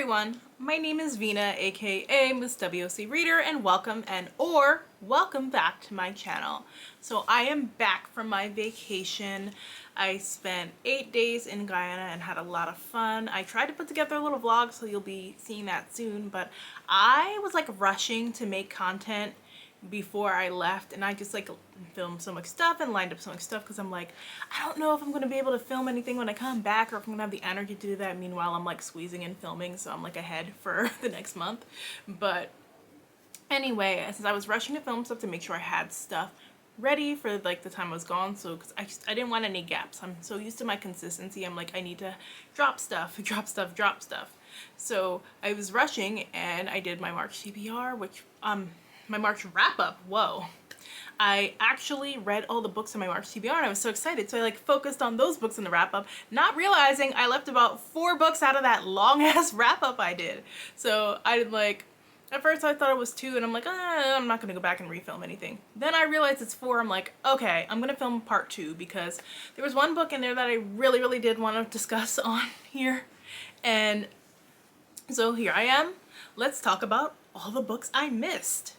everyone, my name is Vina, aka Miss WOC Reader, and welcome back to my channel. So I am back from my vacation. I spent 8 days in Guyana and had a lot of fun. I tried to put together a little vlog, so you'll be seeing that soon, but I was like rushing to make content before I left, and I just like filmed so much stuff and lined up so much stuff because I'm like, I don't know if I'm gonna be able to film anything when I come back or if I'm gonna have the energy to do that. Meanwhile, I'm like squeezing in filming, so I'm like ahead for the next month. But anyway, since I was rushing to film stuff to make sure I had stuff ready for like the time I was gone, so because I didn't want any gaps. I'm so used to my consistency. I'm like, I need to drop stuff, drop stuff, drop stuff. So I was rushing and I did my March TBR, which my March wrap up. Whoa. I actually read all the books in my March TBR and I was so excited. So I like focused on those books in the wrap up, not realizing I left about 4 books out of that long ass wrap up I did. So I like, at first I thought it was 2 and I'm like, I'm not gonna go back and refilm anything. Then I realized it's 4. I'm like, okay, I'm gonna film part 2 because there was one book in there that I really did want to discuss on here. And so here I am. Let's talk about all the books I missed.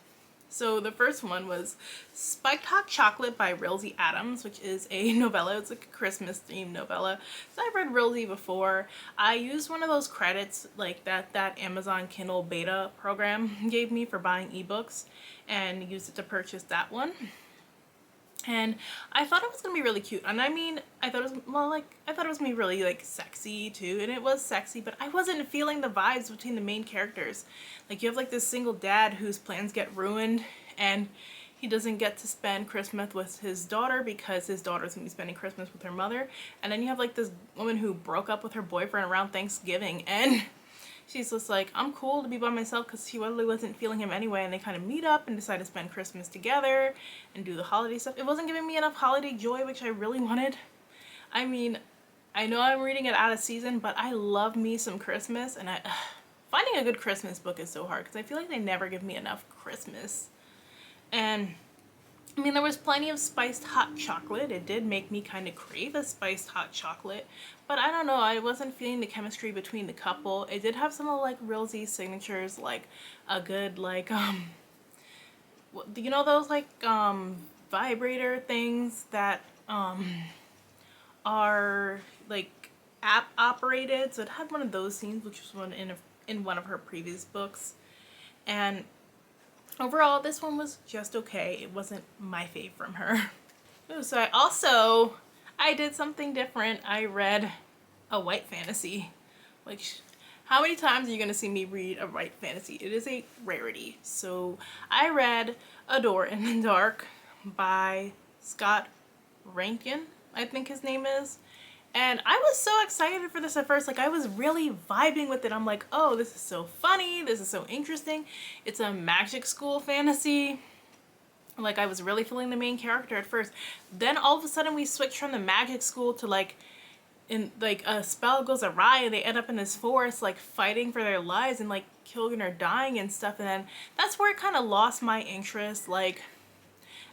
So the first one was Spiked Hot Chocolate by Rilsey Adams, which is a novella. It's like a Christmas themed novella. So I've read Rilsey before. I used one of those credits like that Amazon Kindle beta program gave me for buying ebooks and used it to purchase that one. And I thought it was gonna be really cute, and I mean, I thought it was, well, like, I thought it was gonna be really like sexy too, and it was sexy, but I wasn't feeling the vibes between the main characters. Like, you have like this single dad whose plans get ruined, and he doesn't get to spend Christmas with his daughter because his daughter's gonna be spending Christmas with her mother, and then you have like this woman who broke up with her boyfriend around Thanksgiving, and she's just like, I'm cool to be by myself because she really wasn't feeling him anyway, and they kind of meet up and decide to spend Christmas together and do the holiday stuff. It wasn't giving me enough holiday joy, which I really wanted. I mean, I know I'm reading it out of season, but I love me some Christmas, and finding a good Christmas book is so hard because I feel like they never give me enough Christmas. And I mean, there was plenty of spiced hot chocolate. It did make me kind of crave a spiced hot chocolate, but I don't know, I wasn't feeling the chemistry between the couple. It did have some of like Rilsey's signatures, like a good like you know those like vibrator things that are like app operated. So it had one of those scenes, which was one in one of her previous books. And overall, this one was just okay. It wasn't my fave from her. Ooh, so I did something different. I read a white fantasy, which, how many times are you gonna see me read a white fantasy? It is a rarity. So I read A Door in the Dark by Scott Rankin, I think his name is. And I was so excited for this at first. Like, I was really vibing with it. I'm like, oh, this is so funny. This is so interesting. It's a magic school fantasy. Like, I was really feeling the main character at first. Then all of a sudden we switch from the magic school to like, like a spell goes awry and they end up in this forest like fighting for their lives and like children are dying and stuff. And then that's where it kind of lost my interest. Like,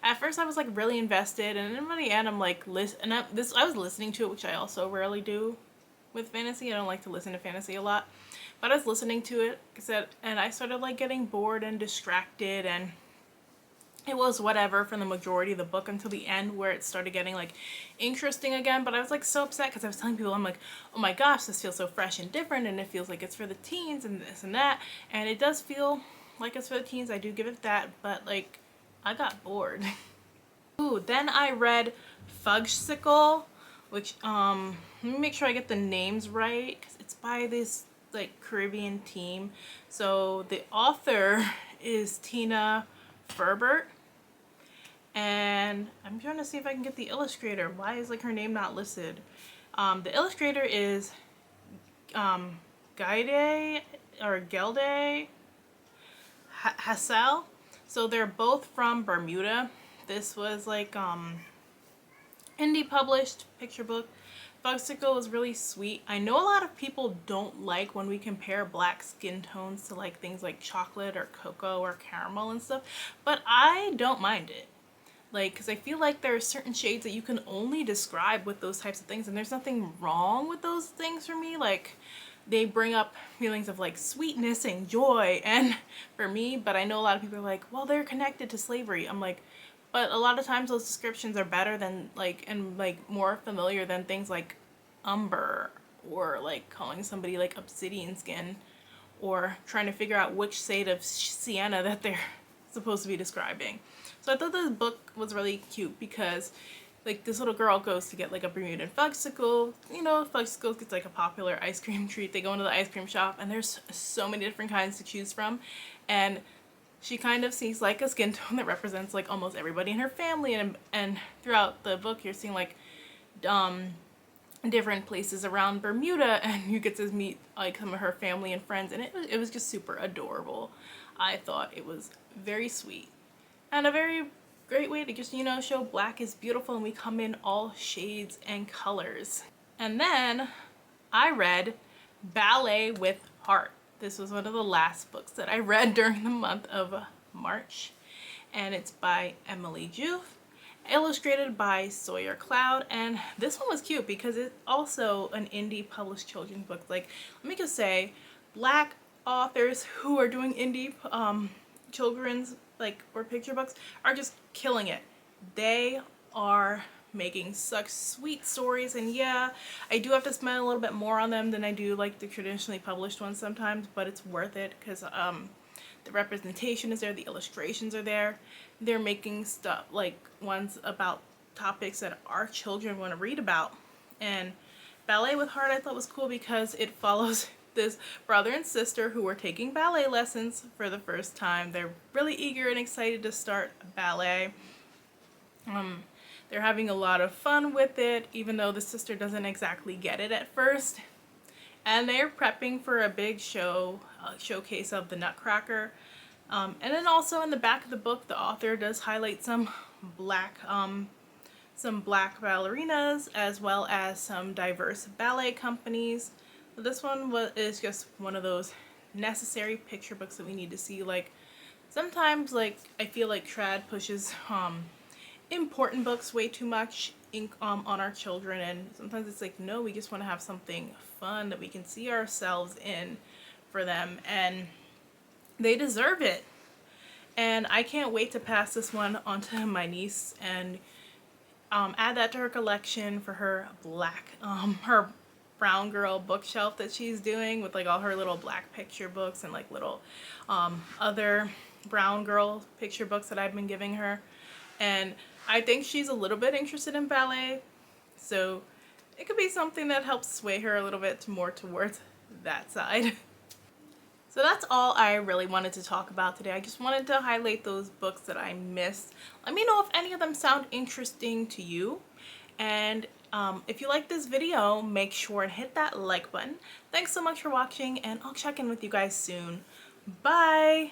at first I was like really invested, and then by the end I'm like, I was listening to it, which I also rarely do with fantasy. I don't like to listen to fantasy a lot, but I was listening to it, and I started like getting bored and distracted, and it was whatever for the majority of the book until the end where it started getting like interesting again. But I was like so upset because I was telling people, I'm like, oh my gosh, this feels so fresh and different, and it feels like it's for the teens and this and that, and it does feel like it's for the teens. I do give it that, but like, I got bored. Ooh, then I read Fudgesicle, which, let me make sure I get the names right, because it's by this, like, Caribbean team. So, the author is Tina Ferbert, and I'm trying to see if I can get the illustrator. Why is, like, her name not listed? The illustrator is, Gelde Hassel. So they're both from Bermuda. This was like indie published picture book. Fudgesicle was really sweet. I know a lot of people don't like when we compare black skin tones to like things like chocolate or cocoa or caramel and stuff, but I don't mind it. Like, because I feel like there are certain shades that you can only describe with those types of things, and there's nothing wrong with those things for me. Like, they bring up feelings of like sweetness and joy, and for me, but I know a lot of people are like, well, they're connected to slavery. I'm like, but a lot of times those descriptions are better than like, and like more familiar than things like umber, or like calling somebody like obsidian skin, or trying to figure out which shade of sienna that they're supposed to be describing. So I thought this book was really cute because like this little girl goes to get like a Bermudan Fudgesicle. You know, Fudgesicle gets like a popular ice cream treat. They go into the ice cream shop and there's so many different kinds to choose from. And she kind of sees like a skin tone that represents like almost everybody in her family, and throughout the book you're seeing like different places around Bermuda, and you get to meet like some of her family and friends, and it was just super adorable. I thought it was very sweet and a very great way to just, you know, show black is beautiful and we come in all shades and colors. And then I read Ballet with Heart. This was one of the last books that I read during the month of March, and it's by Emily Joof, illustrated by Sawyer Cloud. And this one was cute because it's also an indie published children's book. Like, let me just say, black authors who are doing indie children's like or picture books are just killing it. They are making such sweet stories, and yeah, I do have to spend a little bit more on them than I do like the traditionally published ones sometimes, but it's worth it because the representation is there, the illustrations are there. They're making stuff like ones about topics that our children want to read about. And Ballet with Heart I thought was cool because it follows this brother and sister who are taking ballet lessons for the first time. They're really eager and excited to start ballet. They're having a lot of fun with it, even though the sister doesn't exactly get it at first. And they're prepping for a big showcase of the Nutcracker. And then also in the back of the book, the author does highlight some black ballerinas, as well as some diverse ballet companies. So this one is just one of those necessary picture books that we need to see. Like, sometimes like I feel like trad pushes important books way too much on our children, and sometimes it's like, no, we just want to have something fun that we can see ourselves in for them, and they deserve it. And I can't wait to pass this one on to my niece and add that to her collection for her her brown girl bookshelf that she's doing with like all her little black picture books and like little other brown girl picture books that I've been giving her. And I think she's a little bit interested in ballet, so it could be something that helps sway her a little bit more towards that side. So that's all I really wanted to talk about today. I just wanted to highlight those books that I missed. Let me know if any of them sound interesting to you. And if you like this video, make sure and hit that like button. Thanks so much for watching, and I'll check in with you guys soon. Bye!